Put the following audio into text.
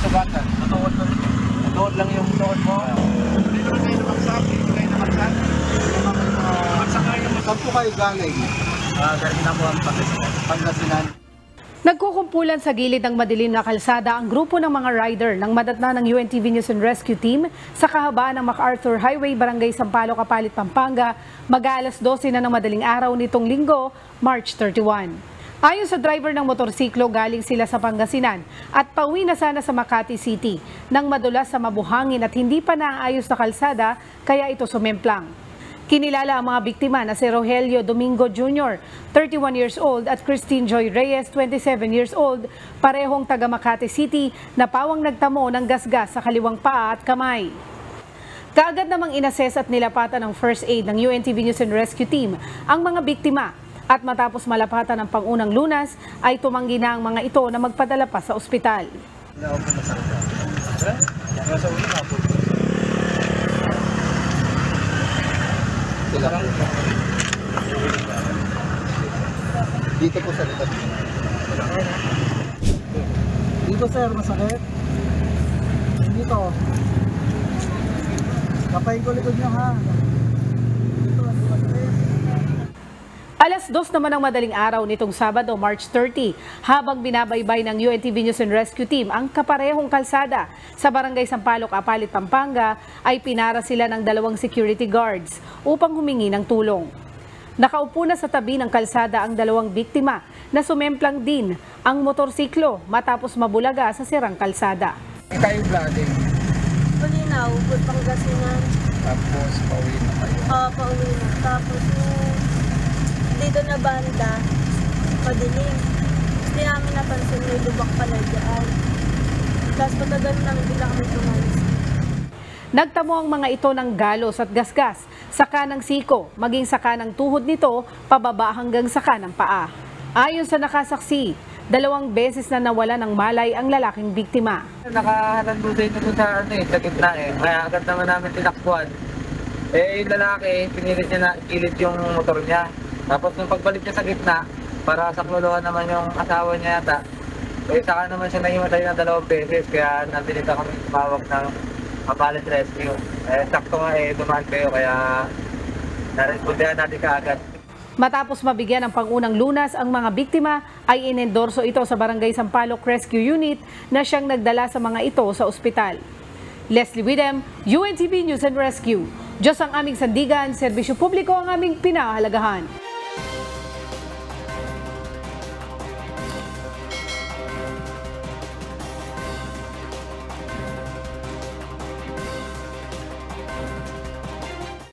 nasugatan? Natuod na rin. Natuod lang yung tuod mo? Hindi naman kayo namaksak. Hindi kayo namaksak. Maksak kayo. Saan po kayo galing? Galing na po ang Pangasinan. Nagkukumpulan sa gilid ng madilim na kalsada ang grupo ng mga rider ng madatna ng UNTV News and Rescue Team sa kahabaan ng MacArthur Highway, Barangay Sampaloc, Kapalit, Pampanga, mag-aalas 12 na ng madaling araw nitong Linggo, March 31. Ayon sa driver ng motorsiklo, galing sila sa Pangasinan at pauwi na sana sa Makati City nang madulas sa mabuhangin at hindi pa naayos na kalsada kaya ito sumemplang. Kinilala ang mga biktima na si Rogelio Domingo Jr., 31 years old, at Christine Joy Reyes, 27 years old, parehong taga Makati City na pawang nagtamo ng gasgas sa kaliwang paa at kamay. Kaagad namang inassess at nilapatan ng first aid ng UNTV News and Rescue Team ang mga biktima at matapos malapatan ng pangunang lunas ay tumanggi na ang mga ito na magpadala pa sa ospital. Dito po sa likod. Dito sir, masakit. Dito. Kapain ko likod nyo ha. Dito, masakit. Alas 2 naman ng madaling araw nitong Sabado, March 30, habang binabaybay ng UNTV News and Rescue Team ang kaparehong kalsada sa Barangay Sampaloc, Kapalit, Pampanga, ay pinara sila ng 2 security guards upang humingi ng tulong. Nakaupo na sa tabi ng kalsada ang 2 biktima na sumemplang din ang motorsiklo matapos mabulaga sa sirang kalsada. Kayo vlogging. Malinaw, Pangasinan. Tapos pauwi na kayo. Pauwi na. Tapos dito na banda, madilim. Hindi namin napansin may lubak pala dyan. Tapos patagal lang, hindi lang kami tumalis. Nagtamo ang mga ito ng galos at gasgas sa kanang siko, maging sa kanang tuhod nito, pababa hanggang sa kanang paa. Ayon sa nakasaksi, 2 beses na nawala ng malay ang lalaking biktima. Nakahalando din ito sa gitna Kaya agad naman namin tinakbuhan. Yung lalaki, pinilit niya na kilid yung motor niya. Tapos nung pagbalik niya sa gitna, para saklolohan naman yung asawa niya yata, saka naman siya nahimatay na 2 beses, kaya nabilita kami tumawag ng Kapalit Rescue. Sakto nga dumaan kayo, kaya narespondihan natin kaagad. Matapos mabigyan ng pangunang lunas ang mga biktima, ay inendorso ito sa Barangay Sampaloc Rescue Unit na siyang nagdala sa mga ito sa ospital. Leslie Widem, UNTV News and Rescue. Diyos ang aming sandigan, serbisyo publiko ang aming pinahahalagahan.